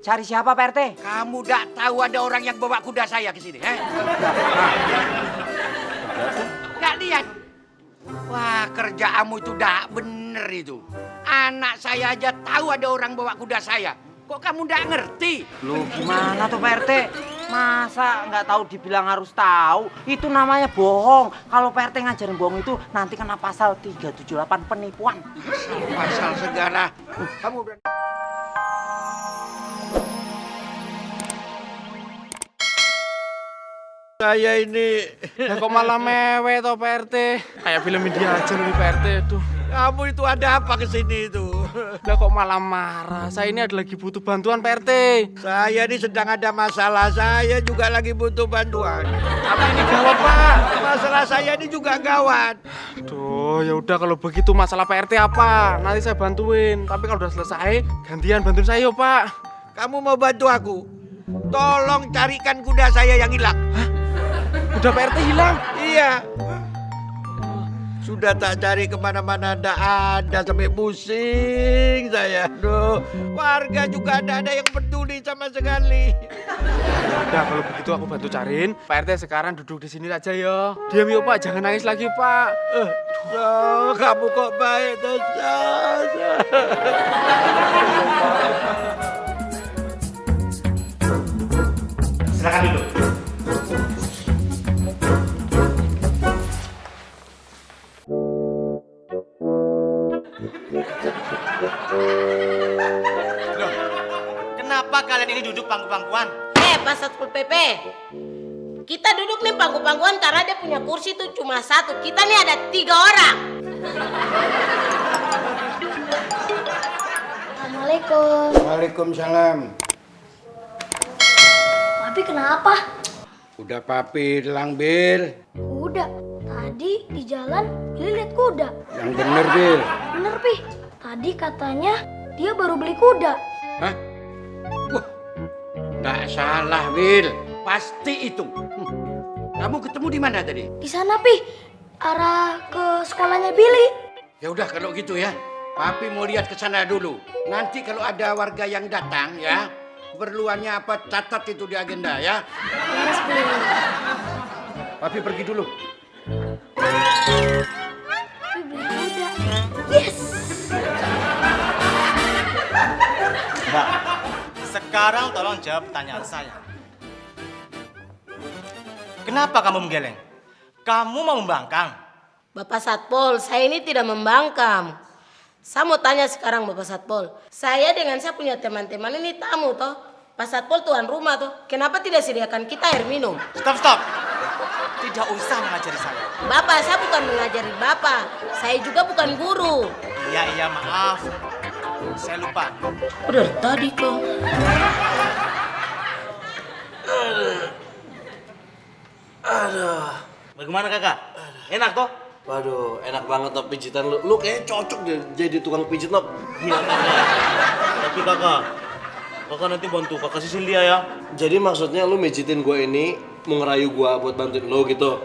Cari siapa Pak RT? Kamu tidak tahu ada orang yang bawa kuda saya ke sini, Nggak lihat? Wah, kerjaanmu itu tidak bener itu. Anak saya aja tahu ada orang bawa kuda saya. Kok kamu tidak ngerti? Loh gimana tuh Pak RT? Masa nggak tahu dibilang harus tahu? Itu namanya bohong. Kalau Pak RT ngajarin bohong itu nanti kena pasal 378 penipuan. Pasal segala. Kamu berani? Saya ini... Kok malah mewek toh Pak RT? Kayak film India aja nih Pak RT. Aduh. Kamu itu ada apa kesini itu? Lah kok malah marah? Saya ini lagi butuh bantuan Pak RT. Saya ini sedang ada masalah. Saya juga lagi butuh bantuan. Apa ini gawat Pak? Masalah saya ini juga gawat. Aduh, ya udah kalau begitu masalah Pak RT apa? Nanti saya bantuin. Tapi kalau udah selesai, gantian bantuin saya yuk Pak. Kamu mau bantu aku? Tolong carikan kuda saya yang hilang. Udah Pak RT hilang? Iya. Sudah tak cari kemana-mana, ndak ada, sampai pusing saya. Duh, warga juga ndak ada yang peduli sama sekali. Udah kalau begitu aku bantu cariin. Pak RT sekarang duduk di sini aja ya. Diam yuk Pak, jangan nangis lagi Pak. Oh, kamu kok baik tuh. Silakan duduk. Loh, kenapa kalian ini duduk pangku-pangkuan? Pak Satpol PP, kita duduk nih pangku-pangkuan karena dia punya kursi tuh cuma satu. Kita nih ada 3 orang. Assalamualaikum. Waalaikumsalam. Papi kenapa? Udah papi hilang, Bil. Kuda. Tadi di jalan Billy lihat kuda. Yang bener, Bil. Bener, Pi. Tadi katanya dia baru beli kuda. Hah? Wah, nggak salah, Bil. Pasti itu. Kamu ketemu di mana tadi? Di sana, Pi. Arah ke sekolahnya Billy. Ya udah kalau gitu ya. Papi mau lihat ke sana dulu. Nanti kalau ada warga yang datang ya, keperluannya apa catat itu di agenda ya. Yes, Billy. Papi pergi dulu. Papi beli kuda. Yes. Mbak, sekarang tolong jawab pertanyaan saya. Kenapa kamu menggeleng? Kamu mau membangkang? Bapak Satpol, saya ini tidak membangkang. Saya mau tanya sekarang Bapak Satpol. Saya dengan saya punya teman-teman ini tamu toh. Pak Satpol tuan rumah toh. Kenapa tidak sediakan kita air minum? Stop. Tidak usah mengajari saya. Bapak, saya bukan mengajari Bapak. Saya juga bukan guru. Iya, maaf. Saya lupa. Udah tadi kok. Bagaimana kakak? Enak toh? Waduh, enak banget Nop pijitan lu. Lu kayaknya cocok deh jadi tukang pijit Nop. Iya kakak. Tapi kakak nanti bantu kakak Cecilia ya. Jadi maksudnya lu mijitin gue ini mau ngerayu gue buat bantuin lo gitu.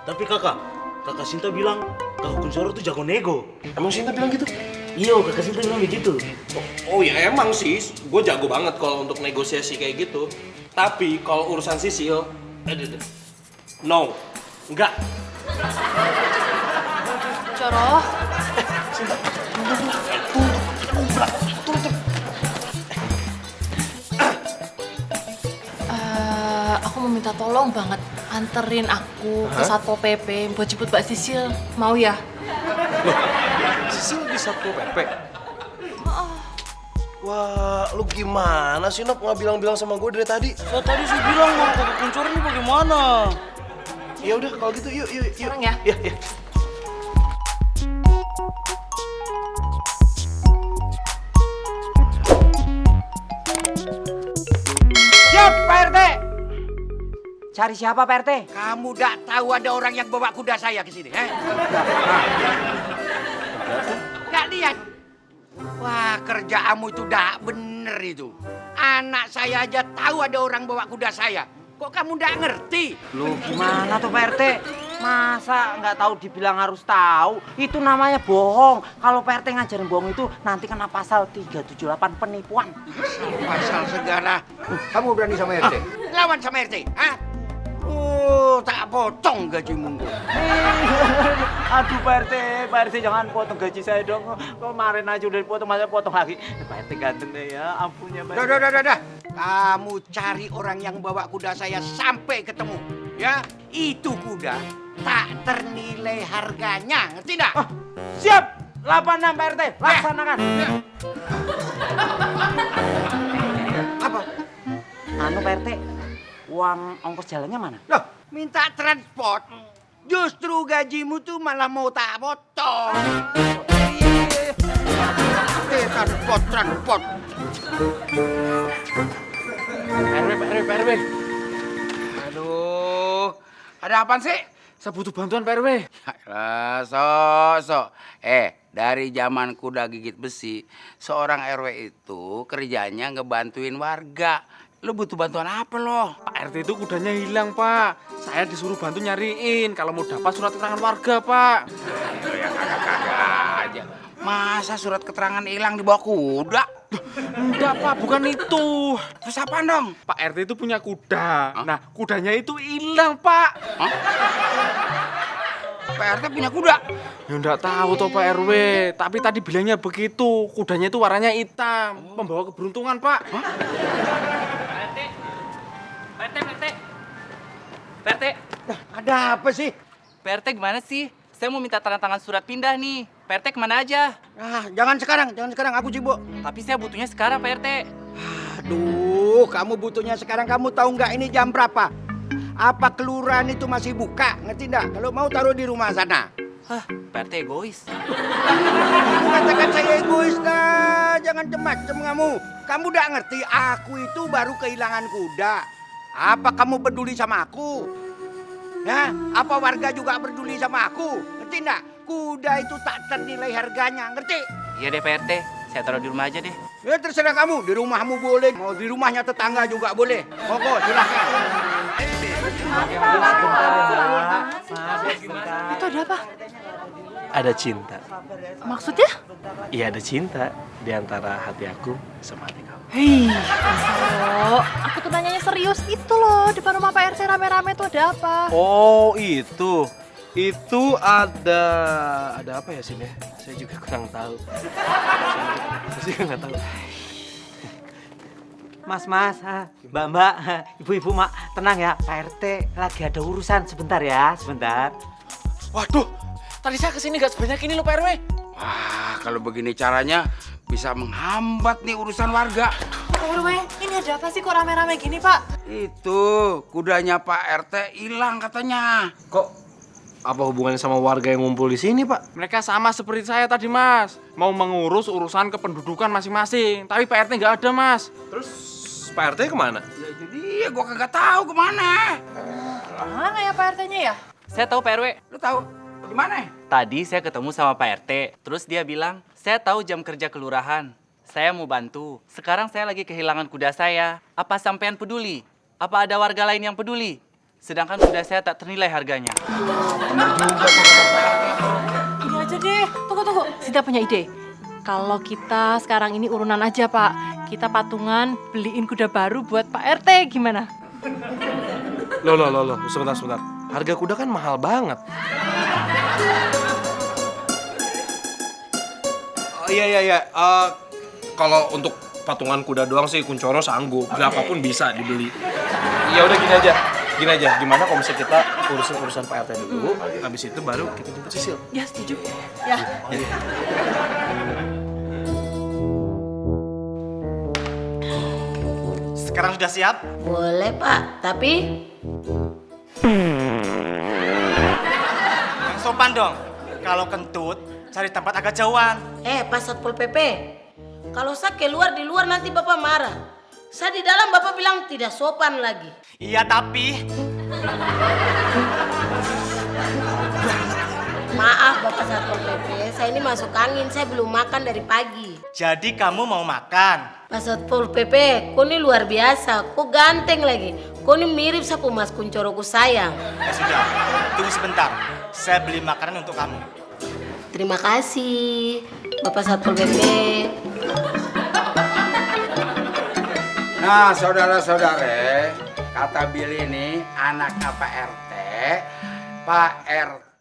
Tapi kakak Sinta bilang kakak Kunsoro tuh jago nego. Emang Sinta bilang gitu? Iya, kakak Sinta bilang begitu. Oh ya emang sih, gue jago banget kalau untuk negosiasi kayak gitu. Tapi kalau urusan sisil, no, enggak. Coro. Aku mau minta tolong banget anterin aku ke Satpol PP buat jemput Mbak Sisil. Mau ya? Sisil di Satpol PP? Wah, lu gimana sih Nop nggak bilang-bilang sama gue dari tadi? Saya tadi sih bilang mau kakak Kunsoro ini bagaimana? Ya udah kalau gitu yuk. Sekarang ya? Iya. Siap Pak RT. Cari siapa Pak RT? Kamu tidak tahu ada orang yang bawa kuda saya ke sini, Nggak lihat? Wah, kerjaanmu itu tidak bener itu. Anak saya aja tahu ada orang bawa kuda saya. Kok kamu tidak ngerti? Loh gimana tuh Pak RT? Masa nggak tahu dibilang harus tahu? Itu namanya bohong. Kalau Pak RT ngajarin bohong itu nanti kena pasal 378 penipuan. Pasal segala. Kamu berani sama RT? Lawan sama RT, ah? Tak potong gajimu. Aduh Pak RT jangan potong gaji saya dong. Kemarin aja udah dipotong, masa potong lagi. Pak RT ganteng deh ya, ampunnya Pak RT. Dah. Kamu cari orang yang bawa kuda saya sampai ketemu. Ya, itu kuda tak ternilai harganya, ngerti enggak? Siap, 86 Pak RT, laksanakan. Apa? Anu Pak RT, uang ongkos jalannya mana? Loh, minta transport. Justru gajimu tuh malah mau tak potong. Transport. Pak RW. Aduh, ada apaan sih? Saya butuh bantuan Pak RW. Sok. Dari zaman kuda gigit besi, seorang RW itu kerjanya ngebantuin warga. Lo butuh bantuan apa lo? Pak RT itu kudanya hilang, Pak. Saya disuruh bantu nyariin kalau mau dapat surat keterangan warga, Pak. Kagak aja. Masa surat keterangan hilang dibawa kuda? Enggak, Pak, bukan itu. Terus apaan dong? Pak RT itu punya kuda. Nah, kudanya itu hilang, Pak. Pak RT punya kuda? Ya enggak tahu toh Pak RW, tapi tadi bilangnya begitu. Kudanya itu warnanya hitam, membawa keberuntungan, Pak. Pak RT, Ada apa sih? Pak RT gimana sih? Saya mau minta tanda tangan surat pindah nih. Pak RT kemana aja? Jangan sekarang, aku sibuk. Tapi saya butuhnya sekarang, Pak RT. Aduh, kamu butuhnya sekarang, kamu tahu nggak ini jam berapa? Apa kelurahan itu masih buka, ngerti nggak? Kalau mau taruh di rumah sana. Hah, Pak RT egois. Katakan saya egois dah, jangan macam kamu. Kamu udah ngerti, aku itu baru kehilangan kuda. Apa kamu peduli sama aku? Ya, apa warga juga peduli sama aku? Ngerti nggak? Kuda itu tak ternilai harganya, ngerti? Iya deh Pak RT, saya taruh di rumah aja deh. Ya terserah kamu, di rumahmu boleh, mau di rumahnya tetangga juga boleh. Monggo, silakan. Itu ada apa? Ada cinta. Maksudnya? Iya, ada cinta di antara hati aku sama hati kamu. Hei, Mas aku tuh nanyanya serius itu loh. Depan rumah Pak RT rame-rame tuh ada apa? Oh, itu. Itu ada apa ya sini? Saya juga kurang tahu. Saya juga nggak tahu. Mas, mbak, ibu, mak, tenang ya. Pak RT lagi ada urusan sebentar ya, sebentar. Waduh, tadi saya kesini nggak sebanyak ini loh Pak RW. Wah, kalau begini caranya bisa menghambat nih urusan warga. Pak RW, ini ada apa sih kok rame-rame gini Pak? Itu kudanya Pak RT hilang katanya. Kok apa hubungannya sama warga yang ngumpul di sini, Pak? Mereka sama seperti saya tadi, Mas. Mau mengurus urusan kependudukan masing-masing. Tapi Pak RT nggak ada, Mas. Terus Pak RT kemana? Ya itu dia, gua kagak tahu kemana. Mana ya Pak RT-nya ya? Saya tahu Pak RW. Lu tahu di mana? Tadi saya ketemu sama Pak RT, terus dia bilang, saya tahu jam kerja kelurahan. Saya mau bantu. Sekarang saya lagi kehilangan kuda saya. Apa sampean peduli? Apa ada warga lain yang peduli? Sedangkan kuda saya tak ternilai harganya. Ini aja deh. Tunggu. Sita punya ide. Kalau kita sekarang ini urunan aja Pak. Kita patungan beliin kuda baru buat Pak RT. Gimana? Loh. Sebentar. Harga kuda kan mahal banget. Oh, iya. Kalau untuk patungan kuda doang sih Kuncoro sanggup. Berapapun bisa dibeli. Ya udah gini aja. Gimana kalau misalnya kita urusan Pak RT dulu, habis itu baru kita jemput Sisil. Ya setuju. Ya. Sekarang sudah siap? Boleh Pak, tapi Yang sopan dong. Kalau kentut, cari tempat agak jauhan. Pak Satpol PP, kalau saya keluar di luar nanti Bapak marah. Saya di dalam Bapak bilang tidak sopan lagi. Iya, tapi Maaf Bapak Satpol PP, saya ini masuk angin, saya belum makan dari pagi. Jadi kamu mau makan? Pak Satpol PP, kau ini luar biasa, kau ganteng lagi. Kau ini mirip sapu mas kuncoroku sayang. Ya sudah, tunggu sebentar. Saya beli makanan untuk kamu. Terima kasih, Bapak Satpol PP. Nah, saudara-saudara, kata Billy ini anaknya Pak RT. Pak RT